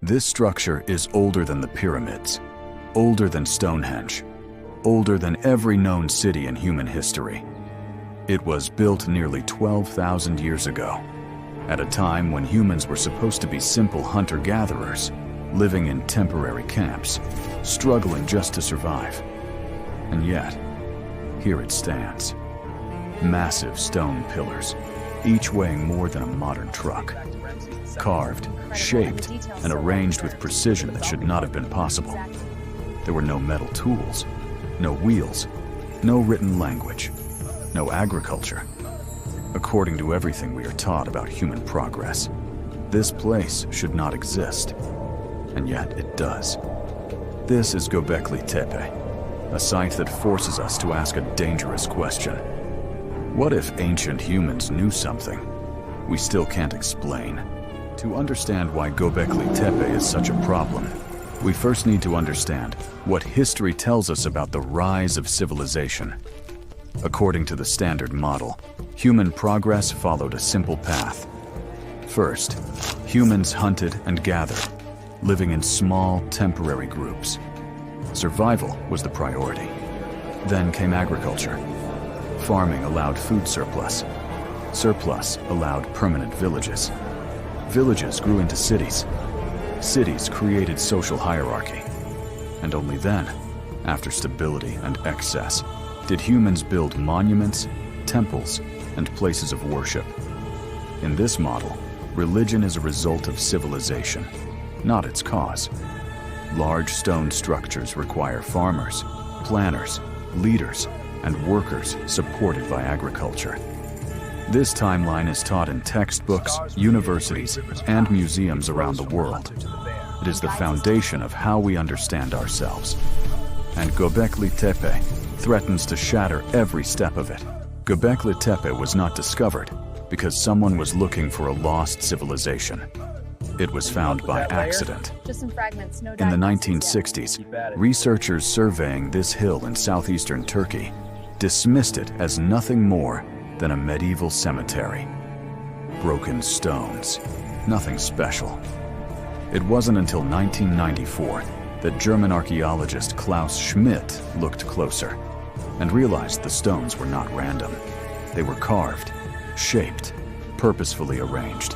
This structure is older than the pyramids, older than Stonehenge, older than every known city in human history. It was built nearly 12,000 years ago, at a time when humans were supposed to be simple hunter-gatherers, living in temporary camps, struggling just to survive. And yet, here it stands. Massive stone pillars, each weighing more than a modern truck. Carved, shaped, and arranged with precision that should not have been possible. There were no metal tools, no wheels, no written language, no agriculture. According to everything we are taught about human progress, this place should not exist, and yet it does. This is Göbekli Tepe, a site that forces us to ask a dangerous question. What if ancient humans knew something we still can't explain? To understand why Göbekli Tepe is such a problem, we first need to understand what history tells us about the rise of civilization. According to the standard model, human progress followed a simple path. First, humans hunted and gathered, living in small, temporary groups. Survival was the priority. Then came agriculture. Farming allowed food surplus. Surplus allowed permanent villages. Villages grew into cities. Cities created social hierarchy. And only then, after stability and excess, did humans build monuments, temples, and places of worship. In this model, religion is a result of civilization, not its cause. Large stone structures require farmers, planners, leaders, and workers supported by agriculture. This timeline is taught in textbooks, universities, and museums around the world. It is the foundation of how we understand ourselves. And Göbekli Tepe threatens to shatter every step of it. Göbekli Tepe was not discovered because someone was looking for a lost civilization. It was found by accident. In the 1960s, researchers surveying this hill in southeastern Turkey dismissed it as nothing more than a medieval cemetery. Broken stones, nothing special. It wasn't until 1994 that German archaeologist Klaus Schmidt looked closer and realized the stones were not random. They were carved, shaped, purposefully arranged.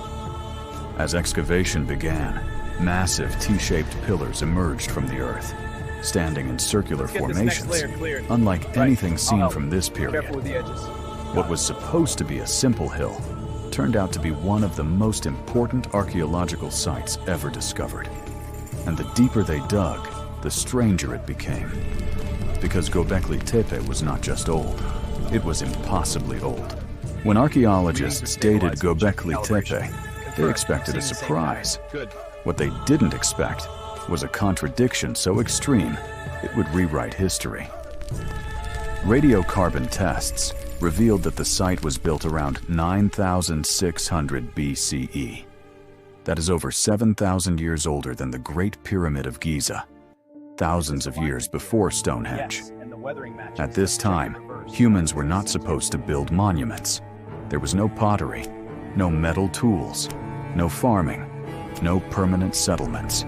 As excavation began, massive T-shaped pillars emerged from the earth, standing in circular formations, unlike anything seen from this period. What was supposed to be a simple hill turned out to be one of the most important archaeological sites ever discovered. And the deeper they dug, the stranger it became. Because Göbekli Tepe was not just old, it was impossibly old. When archaeologists dated Göbekli Tepe, they expected a surprise. What they didn't expect was a contradiction so extreme it would rewrite history. Radiocarbon tests revealed that the site was built around 9,600 BCE. That is over 7,000 years older than the Great Pyramid of Giza, thousands of years before Stonehenge. At this time, humans were not supposed to build monuments. There was no pottery, no metal tools, no farming, no permanent settlements.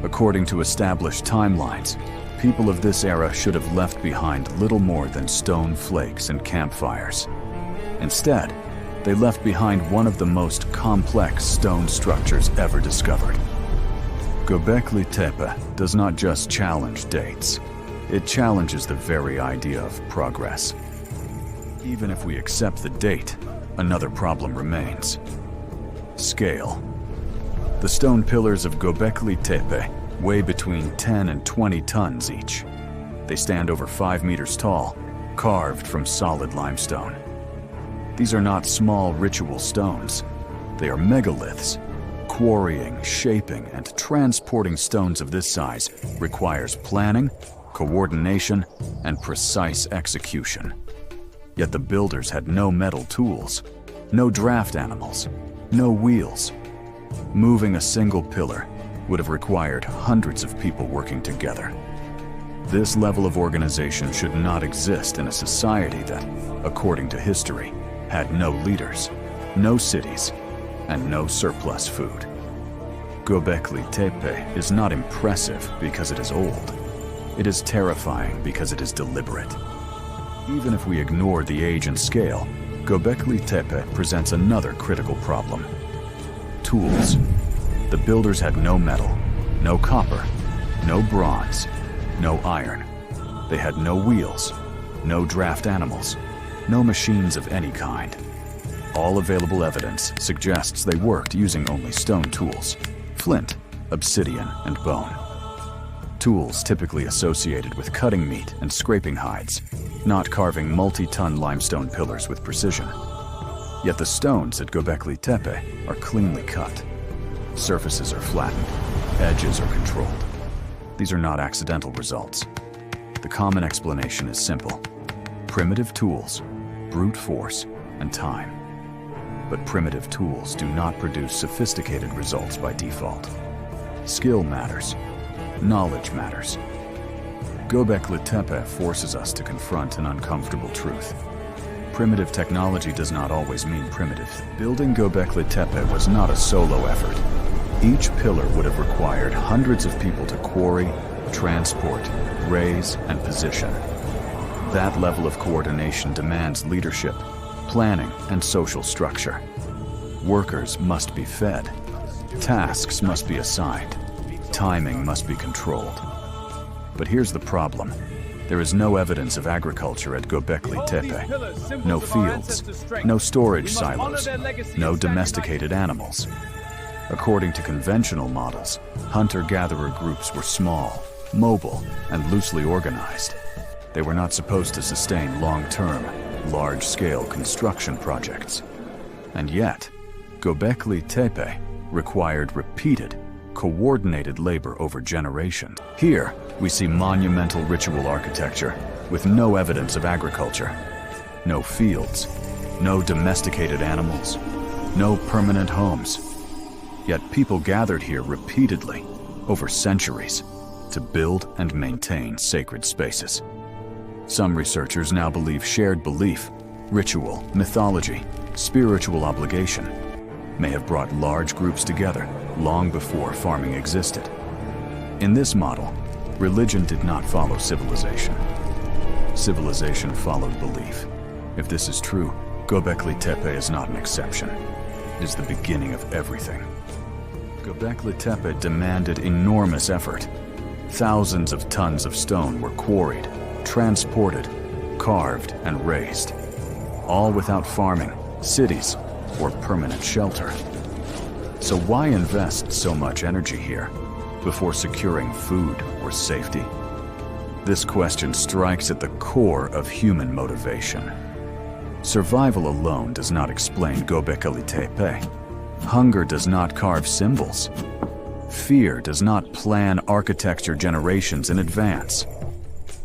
According to established timelines, people of this era should have left behind little more than stone flakes and campfires. Instead, they left behind one of the most complex stone structures ever discovered. Göbekli Tepe does not just challenge dates, it challenges the very idea of progress. Even if we accept the date, another problem remains. Scale. The stone pillars of Göbekli Tepe weigh between 10 and 20 tons each. They stand over 5 meters tall, carved from solid limestone. These are not small ritual stones. They are megaliths. Quarrying, shaping, and transporting stones of this size requires planning, coordination, and precise execution. Yet the builders had no metal tools, no draft animals, no wheels. Moving a single pillar would have required hundreds of people working together. This level of organization should not exist in a society that, according to history, had no leaders, no cities, and no surplus food. Göbekli Tepe is not impressive because it is old. It is terrifying because it is deliberate. Even if we ignore the age and scale, Göbekli Tepe presents another critical problem. Tools. The builders had no metal, no copper, no bronze, no iron. They had no wheels, no draft animals, no machines of any kind. All available evidence suggests they worked using only stone tools: flint, obsidian, and bone. Tools typically associated with cutting meat and scraping hides, not carving multi-ton limestone pillars with precision. Yet the stones at Göbekli Tepe are cleanly cut. Surfaces are flattened, edges are controlled. These are not accidental results. The common explanation is simple: primitive tools, brute force, and time. But primitive tools do not produce sophisticated results by default. Skill matters. Knowledge matters. Göbekli Tepe forces us to confront an uncomfortable truth. Primitive technology does not always mean primitive. Building Göbekli Tepe was not a solo effort. Each pillar would have required hundreds of people to quarry, transport, raise, and position. That level of coordination demands leadership, planning, and social structure. Workers must be fed. Tasks must be assigned. Timing must be controlled. But here's the problem. There is no evidence of agriculture at Göbekli Tepe. No fields, no storage silos, no domesticated animals. According to conventional models, hunter-gatherer groups were small, mobile, and loosely organized. They were not supposed to sustain long-term, large-scale construction projects. And yet, Göbekli Tepe required repeated, coordinated labor over generations. Here, we see monumental ritual architecture with no evidence of agriculture. No fields, no domesticated animals, no permanent homes. Yet people gathered here repeatedly, over centuries, to build and maintain sacred spaces. Some researchers now believe shared belief, ritual, mythology, spiritual obligation may have brought large groups together long before farming existed. In this model, religion did not follow civilization. Civilization followed belief. If this is true, Göbekli Tepe is not an exception. It is the beginning of everything. Göbekli Tepe demanded enormous effort. Thousands of tons of stone were quarried, transported, carved, and raised, all without farming, cities, or permanent shelter. So why invest so much energy here before securing food or safety? This question strikes at the core of human motivation. Survival alone does not explain Göbekli Tepe. Hunger does not carve symbols. Fear does not plan architecture generations in advance.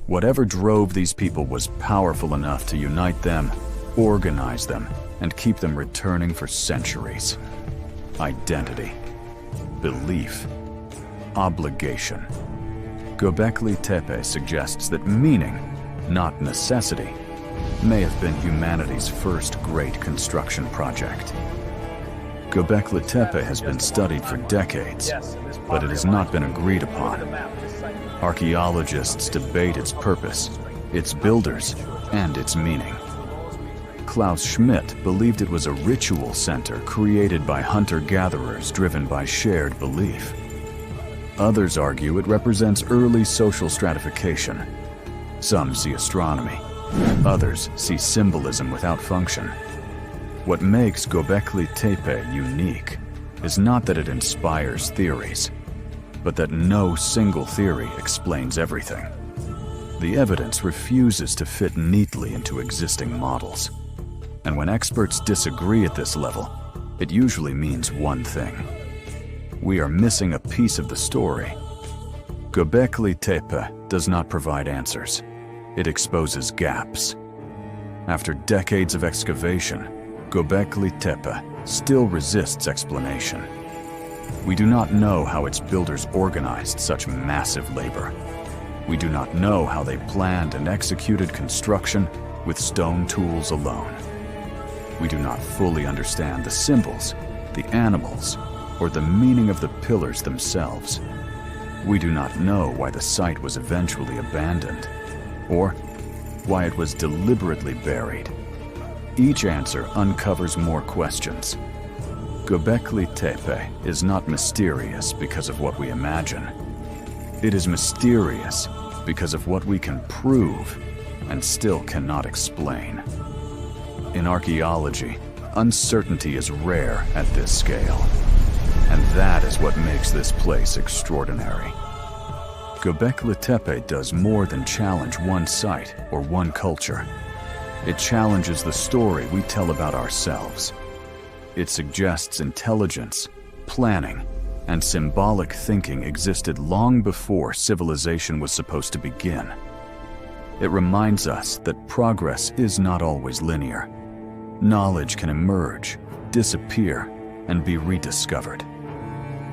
Whatever drove these people was powerful enough to unite them, organize them, and keep them returning for centuries. Identity, belief, obligation. Göbekli Tepe suggests that meaning, not necessity, may have been humanity's first great construction project. Göbekli Tepe has been studied for decades, but it has not been agreed upon. Archaeologists debate its purpose, its builders, and its meaning. Klaus Schmidt believed it was a ritual center created by hunter-gatherers driven by shared belief. Others argue it represents early social stratification. Some see astronomy. Others see symbolism without function. What makes Göbekli Tepe unique is not that it inspires theories, but that no single theory explains everything. The evidence refuses to fit neatly into existing models. And when experts disagree at this level, it usually means one thing. We are missing a piece of the story. Göbekli Tepe does not provide answers. It exposes gaps. After decades of excavation, Göbekli Tepe still resists explanation. We do not know how its builders organized such massive labor. We do not know how they planned and executed construction with stone tools alone. We do not fully understand the symbols, the animals, or the meaning of the pillars themselves. We do not know why the site was eventually abandoned, or why it was deliberately buried. Each answer uncovers more questions. Göbekli Tepe is not mysterious because of what we imagine. It is mysterious because of what we can prove and still cannot explain. In archaeology, uncertainty is rare at this scale, and that is what makes this place extraordinary. Göbekli Tepe does more than challenge one site or one culture. It challenges the story we tell about ourselves. It suggests intelligence, planning, and symbolic thinking existed long before civilization was supposed to begin. It reminds us that progress is not always linear. Knowledge can emerge, disappear, and be rediscovered.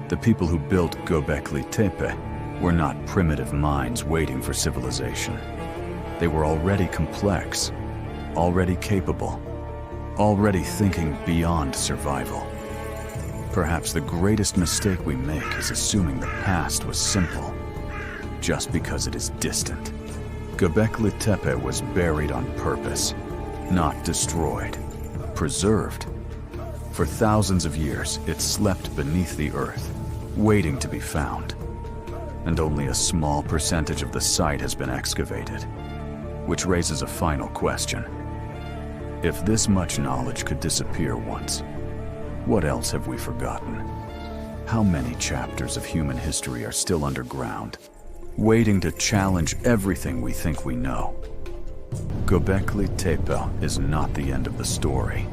The people who built Göbekli Tepe were not primitive minds waiting for civilization. They were already complex, already capable, already thinking beyond survival. Perhaps the greatest mistake we make is assuming the past was simple, just because it is distant. Göbekli Tepe was buried on purpose, not destroyed, preserved. For thousands of years, it slept beneath the earth, waiting to be found. And only a small percentage of the site has been excavated, which raises a final question. If this much knowledge could disappear once, what else have we forgotten? How many chapters of human history are still underground, waiting to challenge everything we think we know? Göbekli Tepe is not the end of the story.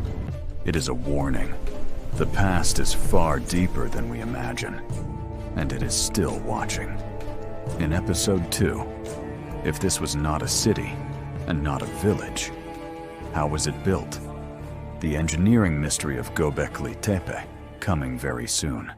It is a warning. The past is far deeper than we imagine, and it is still watching. In episode 2, if this was not a city and not a village, how was it built? The engineering mystery of Göbekli Tepe, coming very soon.